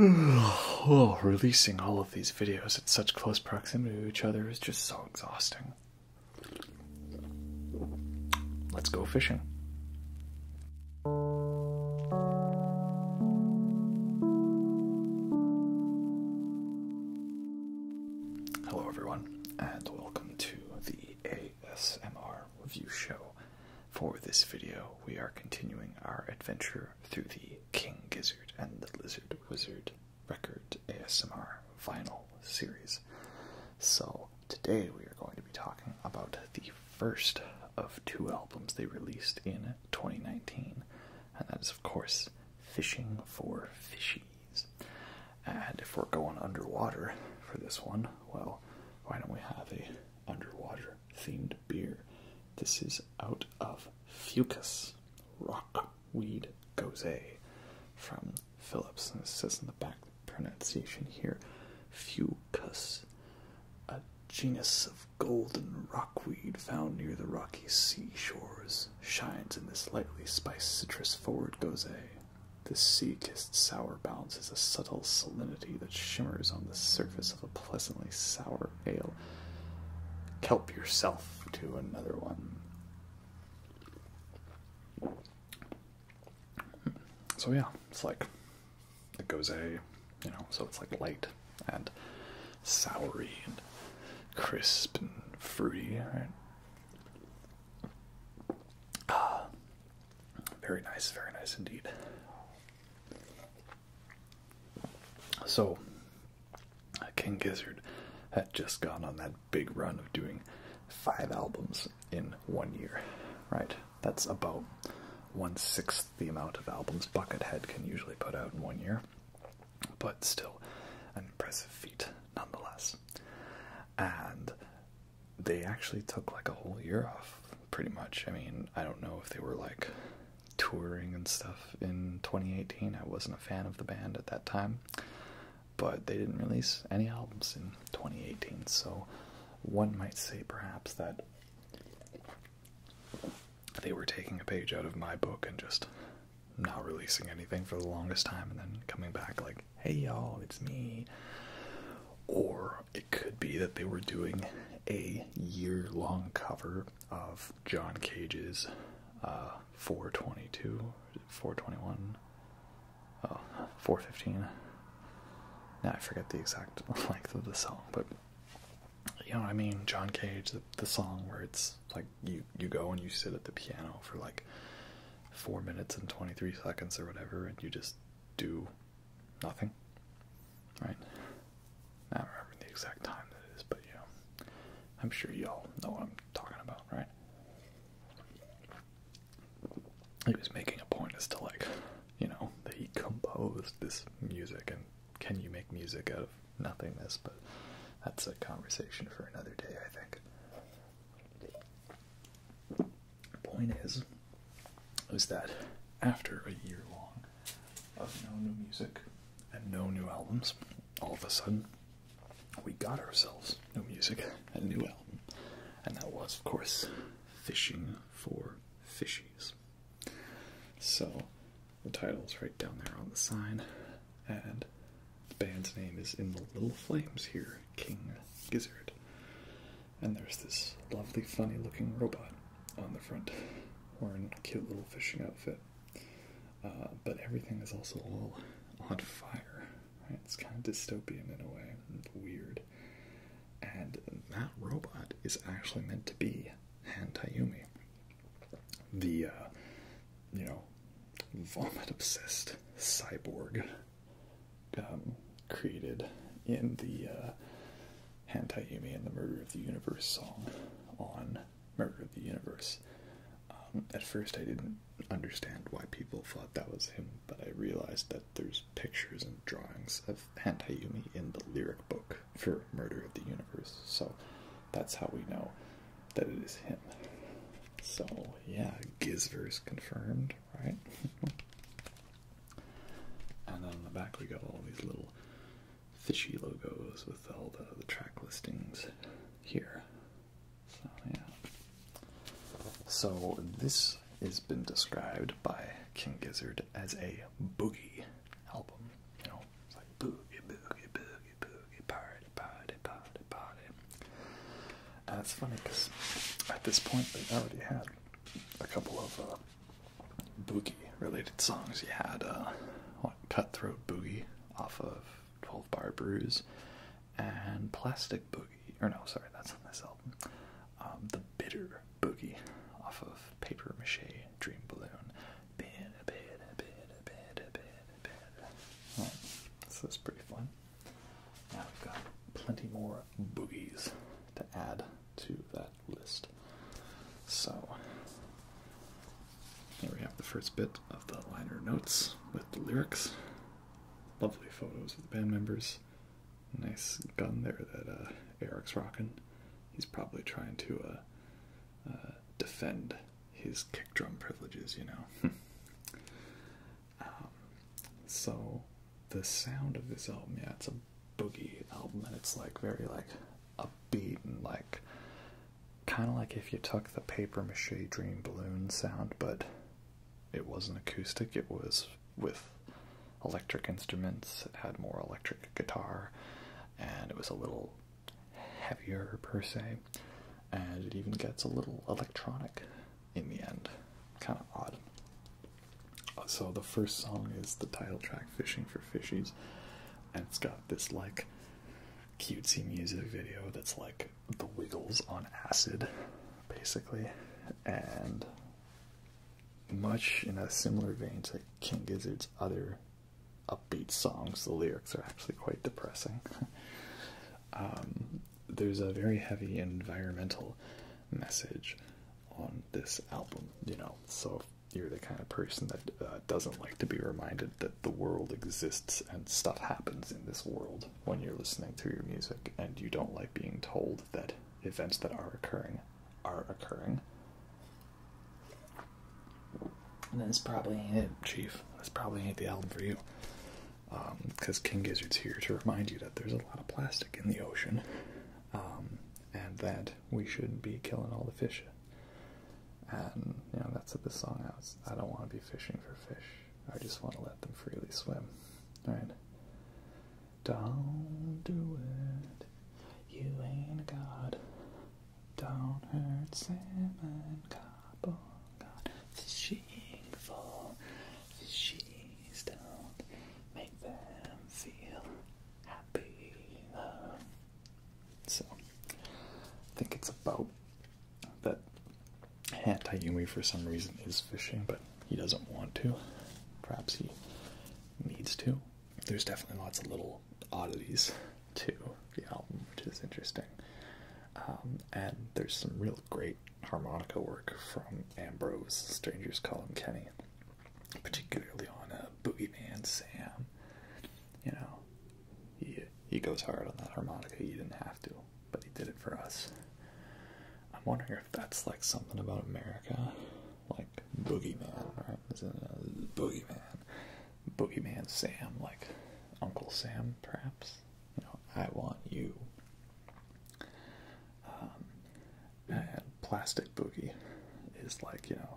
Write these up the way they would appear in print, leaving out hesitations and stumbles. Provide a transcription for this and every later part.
Oh, releasing all of these videos at such close proximity to each other is just so exhausting. Let's go fishing. Hello everyone, and welcome to the ASMR review show. For this video, we are continuing our adventure through the King Gizzard and the Lizard Wizard record ASMR vinyl series. So today we are going to be talking about the first of two albums they released in 2019, and that is of course Fishing for Fishies. And if we're going underwater for this one, well, why don't we have a underwater themed beer? This is out of Fucus Rockweed Gose from Phillips, and it says in the back the pronunciation here, Fucus, a genus of golden rockweed found near the rocky seashores, shines in this lightly spiced citrus-forward Gose. This sea-kissed sour balances a subtle salinity that shimmers on the surface of a pleasantly sour ale. Kelp yourself to another one. So yeah, it's like a Gose, so it's like light and soury and crisp and fruity, right? Very nice indeed. So, King Gizzard had just gone on that big run of doing 5 albums in 1 year, right? That's about 1/6 the amount of albums Buckethead can usually put out in 1 year, but still an impressive feat nonetheless. And they actually took like a whole year off, pretty much. I mean, I don't know if they were like touring and stuff in 2018. I wasn't a fan of the band at that time, but they didn't release any albums in 2018, so one might say perhaps that they were taking a page out of my book and just not releasing anything for the longest time and then coming back like, hey y'all, it's me. Or it could be that they were doing a year-long cover of John Cage's 422, 421, 415. Now I forget the exact length of the song, but you know what I mean? John Cage, the song where it's like you go and you sit at the piano for like 4 minutes and 23 seconds or whatever, and you just do nothing, right? I don't remember the exact time that is, but I'm sure y'all know what I'm talking about, right? He was making a point as to like, that he composed this music, and can you make music out of nothingness? But that's a conversation for another day, I think. The point is that after a year long of no new music and no new albums, all of a sudden we got ourselves new music and a new album, and that was, of course, Fishing for Fishies. So the title's right down there on the sign, and the band's name is in the little flames here, King Gizzard. And there's this lovely, funny-looking robot on the front, wearing a cute little fishing outfit. But everything is also all on fire. Right? It's kind of dystopian in a way, and weird. And that robot is actually meant to be Hantayumi, the, vomit-obsessed cyborg created in the Hantayumi and the Murder of the Universe song on Murder of the Universe. At first I didn't understand why people thought that was him, but I realized that there's pictures and drawings of Hantayumi in the lyric book for Murder of the Universe, so that's how we know that it is him. So yeah, Gizverse confirmed, right? And then on the back we got all these little fishy logos with all the track listings here. So yeah. So this has been described by King Gizzard as a boogie album. It's like That's funny because at this point they already had a couple of boogie-related songs. You had Cutthroat Boogie off of 12 Bar Brews and Plastic Boogie. Or no, sorry, that's on this album. The Bitter Boogie off of Paper Mache Dream Balloon. Right, so that's pretty fun. Now we've got plenty more boogies to add to that list. So here we have the first bit of the liner notes with the lyrics. Lovely photos of the band members. Nice gun there that Eric's rocking. He's probably trying to defend his kick drum privileges, you know. So the sound of this album, yeah, it's a boogie album, and it's like very like upbeat and like kind of like if you took the Paper Mache Dream Balloon sound, but it wasn't acoustic, it was with electric instruments. It had more electric guitar, and it was a little heavier per se, and it even gets a little electronic in the end. Kind of odd. So the first song is the title track, Fishing for Fishies, and it's got this like cutesy music video that's like the Wiggles on acid, basically, and much in a similar vein to King Gizzard's other upbeat songs, the lyrics are actually quite depressing. There's a very heavy environmental message on this album, you know, so if you're the kind of person that doesn't like to be reminded that the world exists and stuff happens in this world when you're listening to your music, and you don't like being told that events that are occurring, and this probably ain't it, Chief. This probably ain't the album for you. Because King Gizzard's here to remind you that there's a lot of plastic in the ocean, and that we shouldn't be killing all the fish. And, you know, that's what this song is. I don't want to be fishing for fish. I just want to let them freely swim. Right? Don't do it. You ain't a god. Don't hurt salmon, carp, god. Fishing for fishies. Don't make them feel happy. So, I think it's about that Tayumi, for some reason, is fishing, but he doesn't want to. Perhaps he needs to. There's definitely lots of little oddities to the album, which is interesting. And there's some real great harmonica work from Ambrose, Strangers Call Him Kenny, particularly on Boogeyman Sam. You know, he goes hard on that harmonica. He didn't have to, but he did it for us. I'm wondering if that's like something about America, like Boogeyman, right? Isn't it Boogeyman Sam, like Uncle Sam, perhaps? You know, I want you. And Plastic Boogie is like, you know,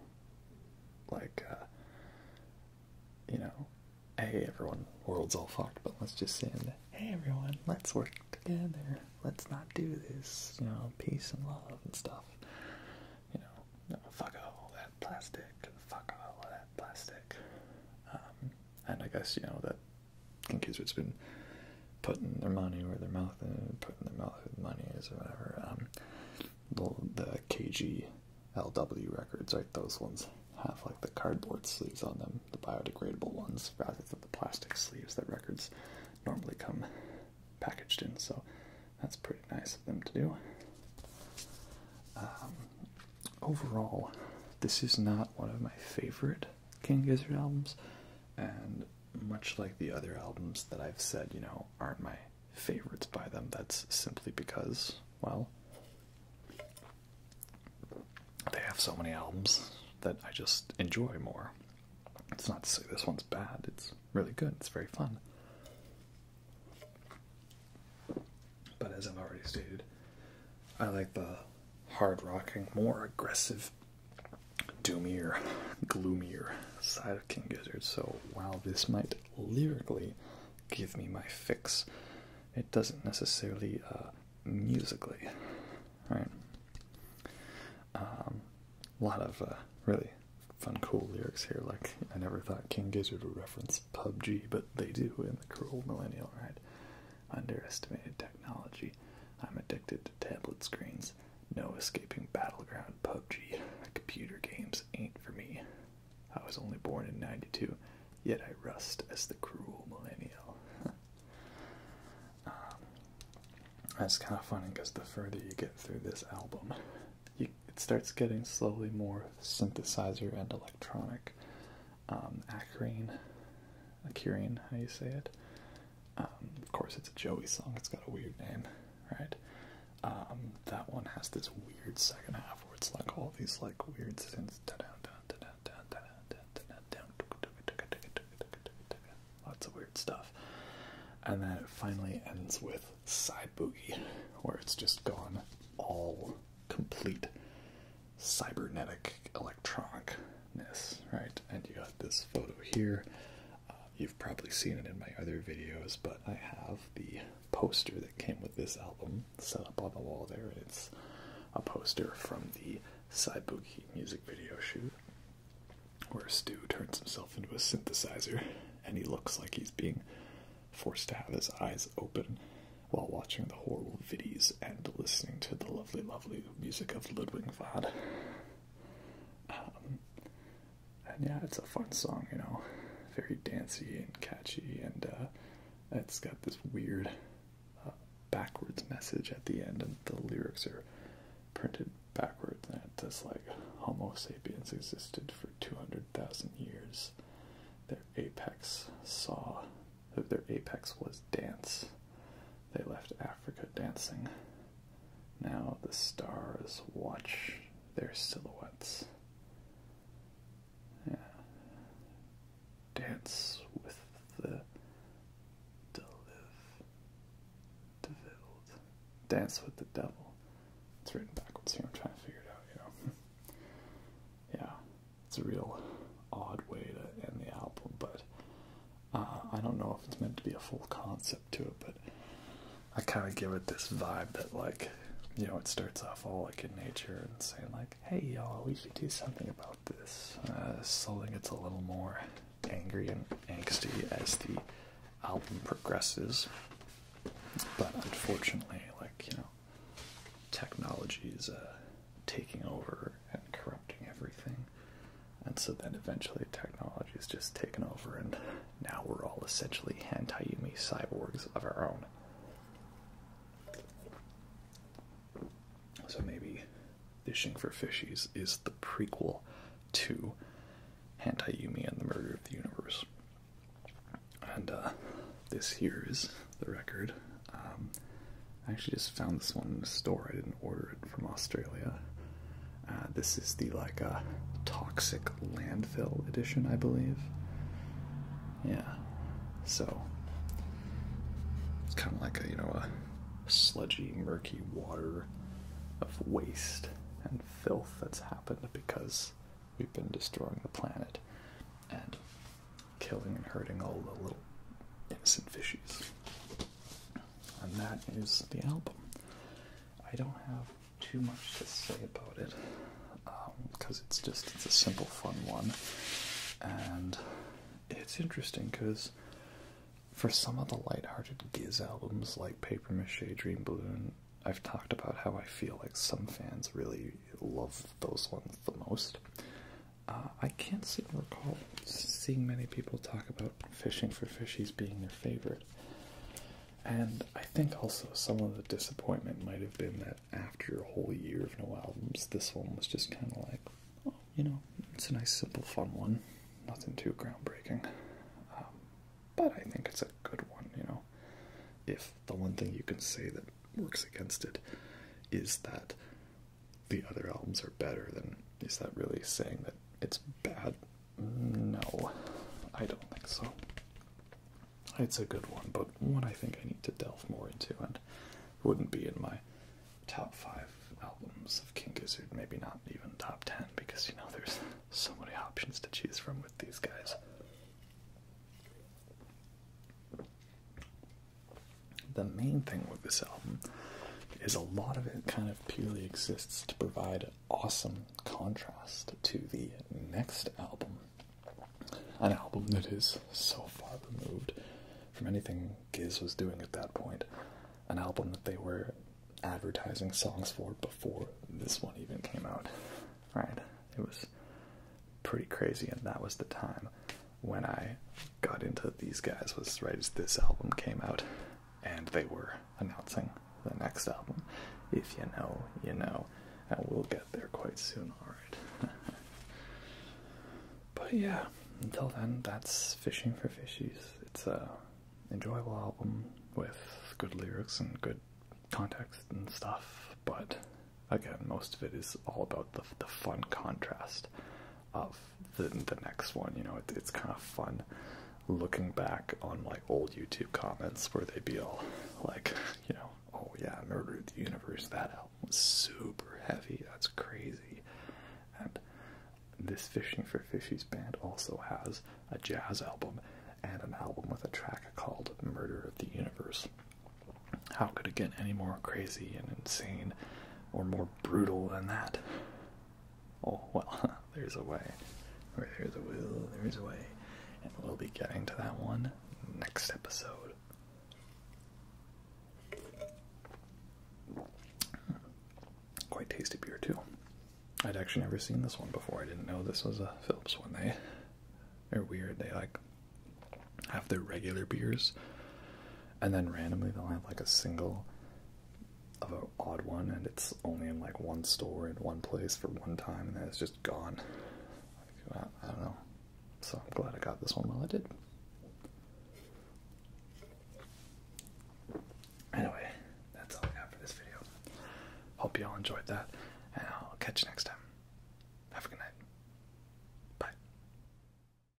hey everyone, world's all fucked, but let's just sing, hey everyone, let's work together, let's not do this, you know, peace and love and stuff, you know, no, fuck all that plastic, fuck all that plastic. And I guess, you know, that King Gizzard's been putting their money where their mouth is, putting their mouth where the money is, or whatever. The KGLW records, right, those ones have like the cardboard sleeves on them, the biodegradable ones, rather than the plastic sleeves that records normally come packaged in, so that's pretty nice of them to do. Overall, this is not one of my favorite King Gizzard albums, and much like the other albums that I've said, you know, aren't my favorites by them, that's simply because, well, they have so many albums that I just enjoy more. It's not to say this one's bad, it's really good, it's very fun. But as I've already stated, I like the hard-rocking, more aggressive, doomier, gloomier side of King Gizzard, so while this might lyrically give me my fix, it doesn't necessarily musically, right? A lot of really fun, cool lyrics here. Like, I never thought King Gizzard would reference PUBG, but they do in the cruel millennial, right? Underestimated technology. I'm addicted to tablet screens. No escaping battleground PUBG. Computer games ain't for me. I was only born in 92, yet I rust as the cruel millennial. That's kind of funny because the further you get through this album, it starts getting slowly more synthesizer and electronic. Akurine, how you say it? Of course, it's a Joey song. It's got a weird name, right? That one has this weird second half where it's like all these like weird synths. Lots of weird stuff. And then it finally ends with side boogie, where it's just gone all complete cybernetic electronicness, right? And you got this photo here. You've probably seen it in my other videos, but I have the poster that came with this album set up on the wall there, and it's a poster from the Side Boogie music video shoot, where Stu turns himself into a synthesizer, and he looks like he's being forced to have his eyes open while watching the horrible viddies and listening to the lovely, lovely music of Ludwig van. And yeah, it's a fun song, you know, very dancey and catchy, and it's got this weird backwards message at the end, and the lyrics are printed backwards, and it says like, Homo sapiens existed for 200,000 years. Their apex was dance. They left Africa dancing. Now the stars watch their silhouettes. Yeah. Dance with the Dance with the devil. It's written backwards here. I'm trying to figure it out, you know. Yeah, it's a real odd way to end the album, but I don't know if it's meant to be a full concept to it, but I kind of give it this vibe that, like, you know, it starts off all like in nature and saying like, hey y'all, we should do something about this. Slowly gets a little more angry and angsty as the album progresses, but unfortunately, like, you know, technology is taking over and corrupting everything, and so then eventually technology is just taken over, and now we're all essentially hentai-yumi cyborgs of our own. So maybe Fishing for Fishies is the prequel to Hentai-yumi and the Murder of the Universe. And this here is the record. I actually just found this one in the store. I didn't order it from Australia. This is the like Toxic Landfill edition, I believe. Yeah. So it's kind of like a, you know, a sludgy, murky water of waste and filth that's happened because we've been destroying the planet and killing and hurting all the little innocent fishies. And that is the album. I don't have too much to say about it because it's a simple, fun one, and it's interesting because for some of the lighthearted Giz albums like Paper Mache, Dream Balloon, I've talked about how I feel like some fans really love those ones the most. I can't seem to recall seeing many people talk about Fishing for Fishies being their favorite. And I think also some of the disappointment might have been that after a whole year of no albums, this one was just kind of like, oh, you know, it's a nice, simple, fun one. Nothing too groundbreaking. But I think it's a good one, you know. If the one thing you can say that works against it is that the other albums are better, then is that really saying that it's bad? No, I don't think so. It's a good one, but one I think I need to delve more into, and wouldn't be in my top 5 albums of King Gizzard, maybe not even top 10, because, you know, there's so many options to choose from with these guys. The main thing with this album is a lot of it kind of purely exists to provide awesome contrast to the next album. An album that is so far removed from anything Giz was doing at that point. An album that they were advertising songs for before this one even came out. Right? It was pretty crazy, and that was the time when I got into these guys, was right as this album came out, and they were announcing the next album. If you know, you know, and we'll get there quite soon, alright. But yeah, until then, that's Fishing for Fishies. It's a enjoyable album with good lyrics and good context and stuff, but again, most of it is all about the fun contrast of the next one. You know, it's kind of fun looking back on like old YouTube comments where they'd be all like, you know, oh yeah, Murder of the Universe, that album was super heavy, that's crazy. And this Fishing for Fishies band also has a jazz album and an album with a track called Murder of the Universe. How could it get any more crazy and insane or more brutal than that? Oh, well, there's a way. Where there's a will, there's a way. And we'll be getting to that one next episode. Quite tasty beer, too. I'd actually never seen this one before. I didn't know this was a Phillips one. They're weird. They, like, have their regular beers, and then randomly they'll have, like, a single of an odd one, and it's only in, like, one store in one place for one time, and then it's just gone. Like, I don't know. So I'm glad I got this one while I did. Anyway, that's all I got for this video. Hope you all enjoyed that, and I'll catch you next time.